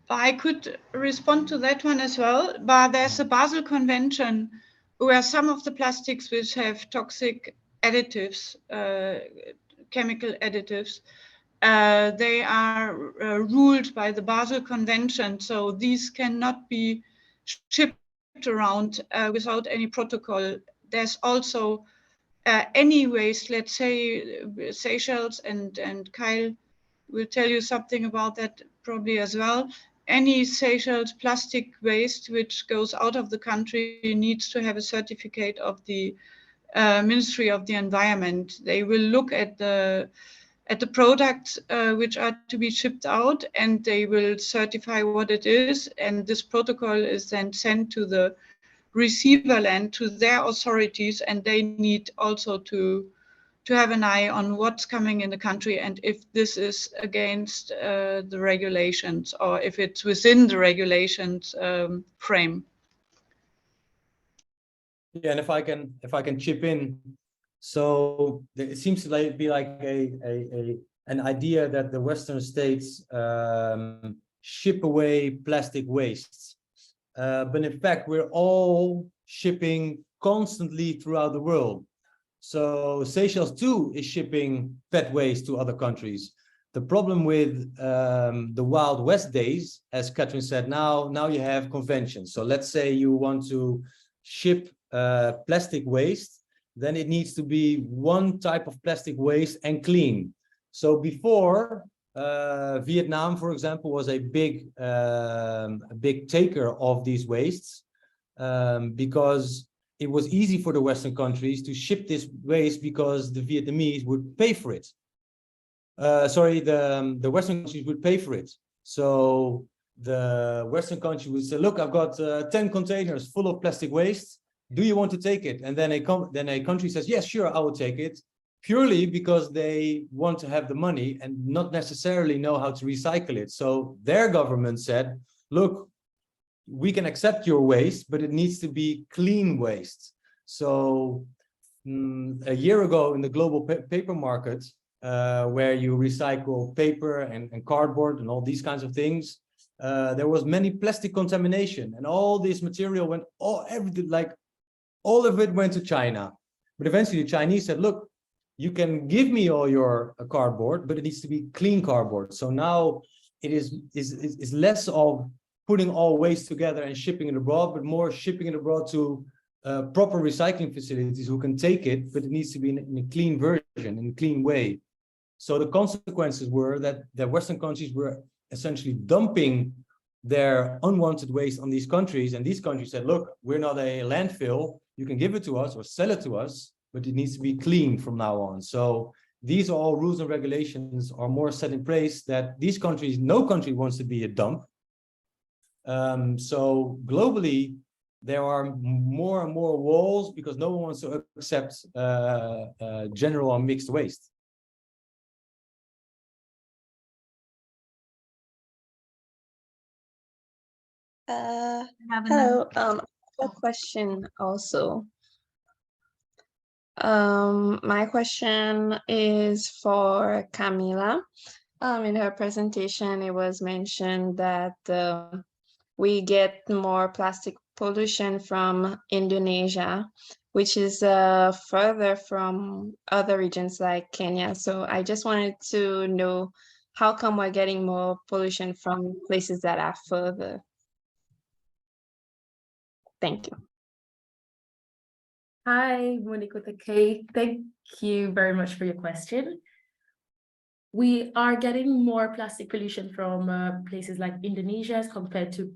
I could respond to that one as well, but there's a Basel Convention where some of the plastics which have toxic additives, chemical additives, they are ruled by the Basel Convention. So these cannot be shipped around without any protocol. There's also any waste, let's say Seychelles and Kyle will tell you something about that probably as well. Any Seychelles plastic waste which goes out of the country needs to have a certificate of the Ministry of the Environment. They will look at the products which are to be shipped out, and they will certify what it is. And this protocol is then sent to the receiver land, to their authorities, and they need also to have an eye on what's coming in the country and if this is against the regulations or if it's within the regulations frame. Yeah, and if I can chip in, so it seems to be like an idea that the Western states ship away plastic wastes, but in fact we're all shipping constantly throughout the world. So Seychelles too is shipping PET waste to other countries. The problem with the Wild West days, as Catherine said, now you have conventions. So let's say you want to ship plastic waste, then it needs to be one type of plastic waste and clean. So before, Vietnam, for example, was a big taker of these wastes because it was easy for the Western countries to ship this waste because the Vietnamese would pay for it. The Western countries would pay for it. So the Western country would say, look, I've got 10 containers full of plastic waste. Do you want to take it? And then a country says, yes, sure, I will take it, purely because they want to have the money and not necessarily know how to recycle it. So their government said, look, we can accept your waste, but it needs to be clean waste. So a year ago in the global paper market, where you recycle paper and cardboard and all these kinds of things, there was many plastic contamination, and all this material went, all of it went to China. But eventually the Chinese said, look, you can give me all your cardboard, but it needs to be clean cardboard. So now it is less of putting all waste together and shipping it abroad, but more shipping it abroad to proper recycling facilities who can take it, but it needs to be in a clean version, in a clean way. So the consequences were that the Western countries were essentially dumping their unwanted waste on these countries, and these countries said, look, we're not a landfill, you can give it to us or sell it to us, but it needs to be clean from now on. So these are all rules and regulations are more set in place that these countries, no country wants to be a dump. So globally, there are more and more walls because no one wants to accept general or mixed waste. Hello, I have a question also. My question is for Camila. In her presentation, it was mentioned that we get more plastic pollution from Indonesia. which is further from other regions like Kenya. So I just wanted to know how come we're getting more pollution from places that are further? Thank you. Hi, Monique with the K. Thank you very much for your question. We are getting more plastic pollution from places like Indonesia as compared to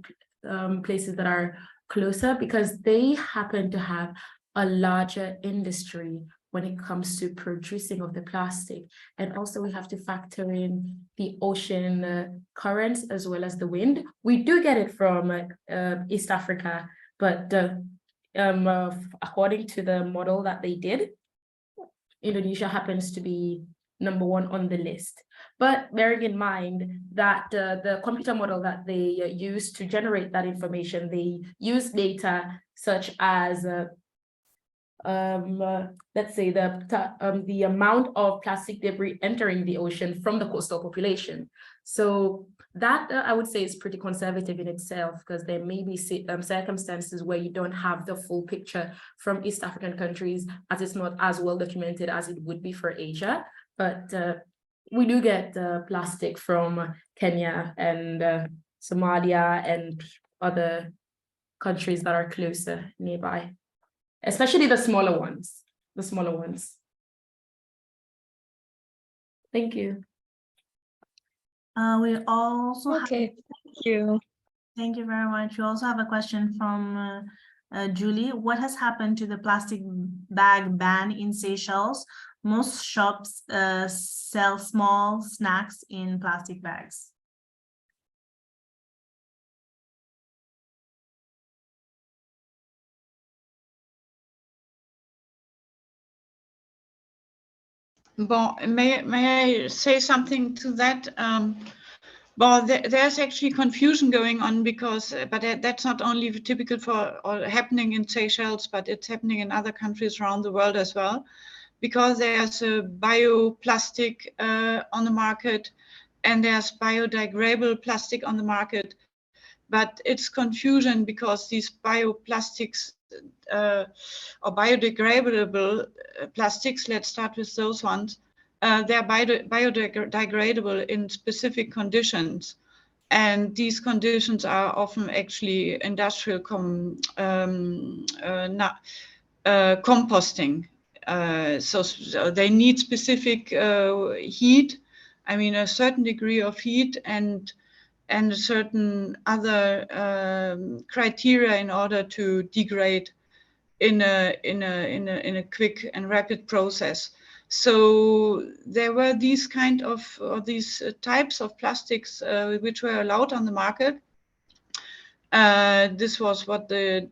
places that are closer, because they happen to have a larger industry when it comes to producing of the plastic. And also we have to factor in the ocean currents as well as the wind. We do get it from East Africa, but according to the model that they did, Indonesia happens to be #1 on the list. But bearing in mind that the computer model that they use to generate that information, they use data such as let's say the amount of plastic debris entering the ocean from the coastal population. So that I would say is pretty conservative in itself, because there may be circumstances where you don't have the full picture from East African countries, as it's not as well documented as it would be for Asia. But we do get plastic from Kenya and Somalia and other countries that are closer nearby, especially the smaller ones. Thank you. We also Okay, thank you. Thank you very much. We also have a question from Julie. What has happened to the plastic bag ban in Seychelles? Most shops sell small snacks in plastic bags. Well, may I say something to that? Well, there's actually confusion going on because, but that's not only typical for or happening in Seychelles, but it's happening in other countries around the world as well. Because there's a bioplastic on the market and there's biodegradable plastic on the market. But it's confusion because these bioplastics or biodegradable plastics, let's start with those ones, they're biodegradable in specific conditions. And these conditions are often actually industrial composting. So they need specific heat, I mean a certain degree of heat and a certain other criteria in order to degrade in a quick and rapid process. So there were these kind of these types of plastics which were allowed on the market. This was what the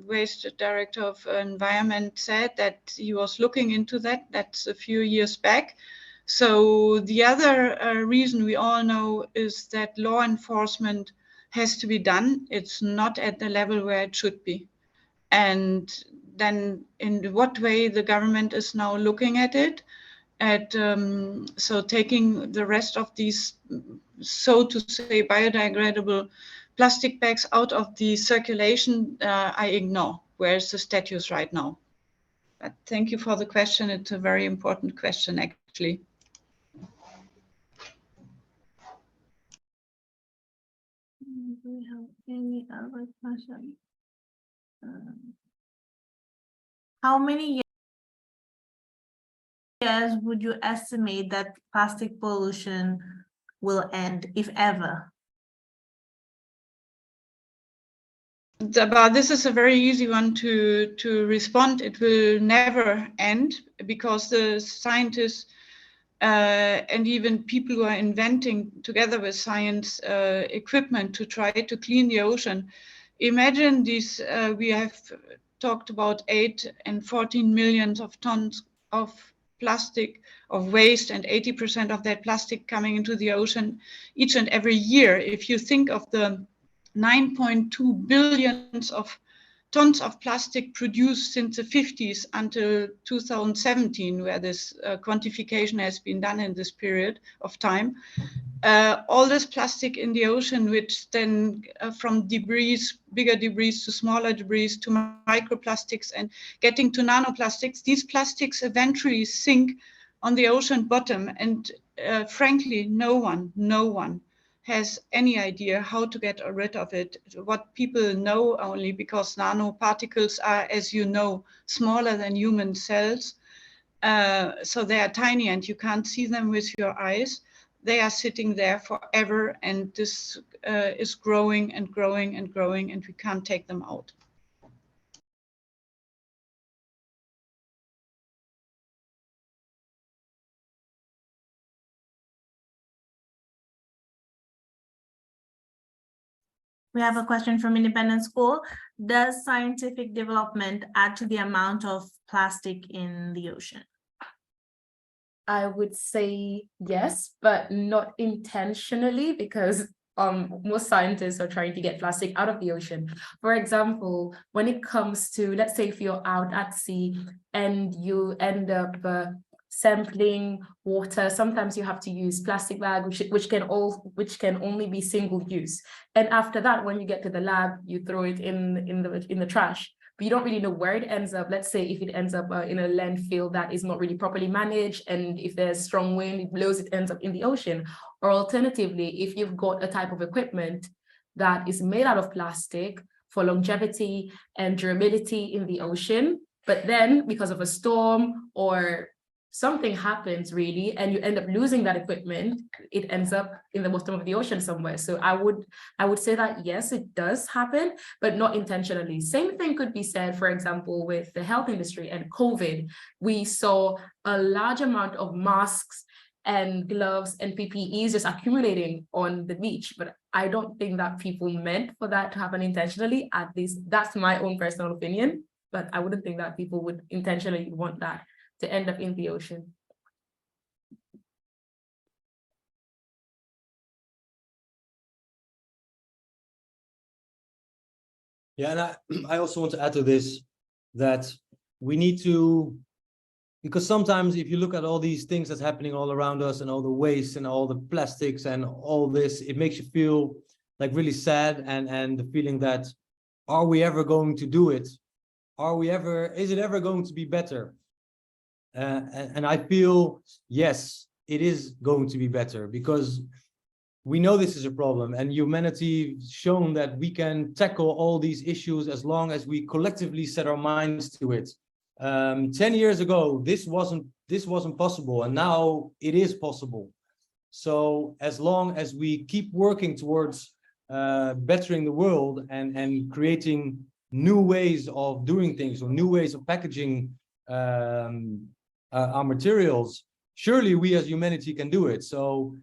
Waste Director of Environment said, that he was looking into that. That's a few years back. So the other reason we all know is that law enforcement has to be done. It's not at the level where it should be. And then in what way the government is now looking at it, so taking the rest of these, so to say, biodegradable plastic bags out of the circulation, I ignore. Where's the status right now? But thank you for the question. It's a very important question, actually. Do we have any other questions? How many years would you estimate that plastic pollution will end, if ever? This is a very easy one to respond. It will never end because the scientists and even people who are inventing together with science equipment to try to clean the ocean. Imagine these, we have talked about 8 and 14 million of tons of plastic, of waste, and 80% of that plastic coming into the ocean each and every year. If you think of the 9.2 billion of tons of plastic produced since the 50s until 2017, where this quantification has been done in this period of time. all this plastic in the ocean, which then from debris, bigger debris to smaller debris to microplastics and getting to nanoplastics, these plastics eventually sink on the ocean bottom. And frankly, no one has any idea how to get rid of it. What people know only because nanoparticles are, as you know, smaller than human cells. So they are tiny and you can't see them with your eyes. They are sitting there forever, and this is growing and growing and growing, and we can't take them out. We have a question from Independent School. Does scientific development add to the amount of plastic in the ocean? I would say yes, but not intentionally, because most scientists are trying to get plastic out of the ocean. For example, when it comes to, let's say if you're out at sea and you end up sampling water, sometimes you have to use plastic bag, which can only be single use. And after that, when you get to the lab, you throw it in the trash. But you don't really know where it ends up. Let's say if it ends up in a landfill that is not really properly managed, and if there's strong wind, it blows, it ends up in the ocean. Or alternatively, if you've got a type of equipment that is made out of plastic for longevity and durability in the ocean, but then because of a storm or something happens really, and you end up losing that equipment, it ends up in the bottom of the ocean somewhere. So I would say that yes, it does happen, but not intentionally. Same thing could be said, for example, with the health industry and COVID. We saw a large amount of masks and gloves and PPEs just accumulating on the beach, but I don't think that people meant for that to happen intentionally. At least that's my own personal opinion, but I wouldn't think that people would intentionally want that to end up in the ocean. Yeah, and I also want to add to this that we need to, because sometimes if you look at all these things that's happening all around us and all the waste and all the plastics and all this, it makes you feel like really sad, and the feeling that, are we ever going to do it? Is it ever going to be better? And I feel, yes, it is going to be better, because we know this is a problem, and humanity has shown that we can tackle all these issues as long as we collectively set our minds to it. 10 years ago, this wasn't possible, and now it is possible. So as long as we keep working towards bettering the world and creating new ways of doing things, or new ways of packaging our materials, surely we as humanity can do it. So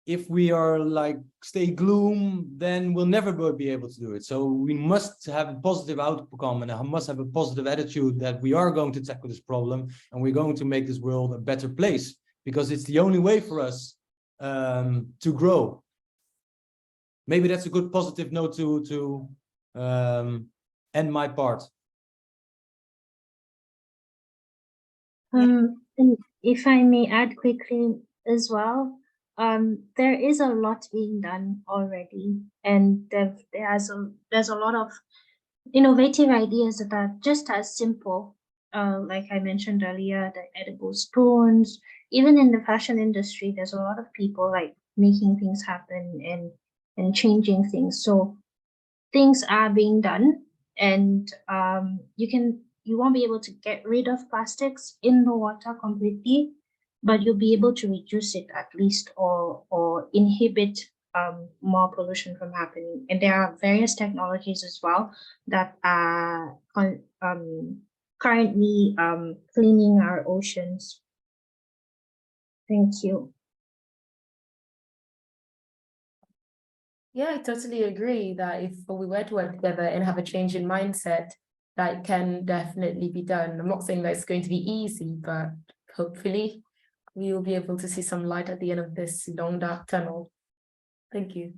if we are like stay gloom, then we'll never be able to do it. So we must have a positive outcome, and I must have a positive attitude that we are going to tackle this problem, and we're going to make this world a better place, because it's the only way for us to grow. Maybe that's a good positive note to end my part. And if I may add quickly as well, there is a lot being done already, and there's a lot of innovative ideas that are just as simple. Like I mentioned earlier, the edible spoons. Even in the fashion industry, there's a lot of people like making things happen and changing things. So things are being done, and you won't be able to get rid of plastics in the water completely, but you'll be able to reduce it at least, or inhibit more pollution from happening. And there are various technologies as well that are currently cleaning our oceans. Thank you. Yeah, I totally agree that if we were to work together and have a change in mindset, that can definitely be done. I'm not saying that it's going to be easy, but hopefully we will be able to see some light at the end of this long, dark tunnel. Thank you.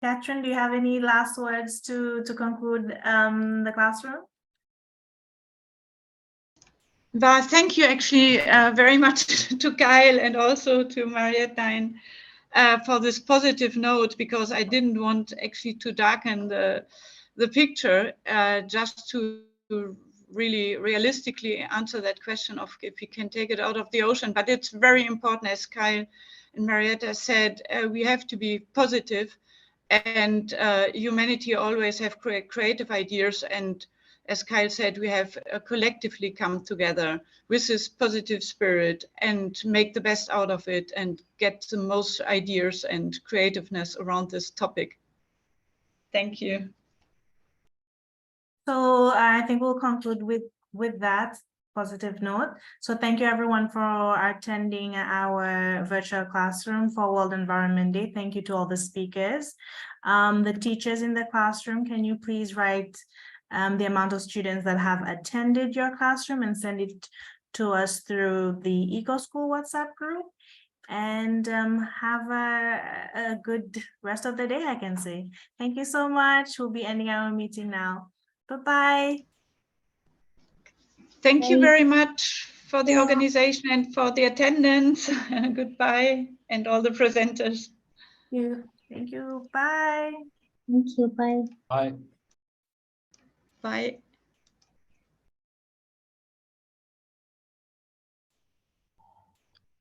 Catherine, do you have any last words to conclude the classroom? Well, thank you actually very much to Kyle and also to Mariette for this positive note, because I didn't want actually to darken the picture, just to really realistically answer that question of if we can take it out of the ocean. But it's very important, as Kyle and Mariette said, we have to be positive, and humanity always have creative ideas, and as Kyle said, we have collectively come together with this positive spirit and make the best out of it and get the most ideas and creativeness around this topic. Thank you. So I think we'll conclude with that positive note. So thank you everyone for attending our virtual classroom for World Environment Day. Thank you to all the speakers. The teachers in the classroom, can you please write the amount of students that have attended your classroom and send it to us through the EcoSchool WhatsApp group? And have a good rest of the day, I can say. Thank you so much. We'll be ending our meeting now. Bye-bye. Thank you very much for the organization and for the attendance. Goodbye, and all the presenters. Yeah. Thank you. Bye. Thank you. Bye. Bye. Bye.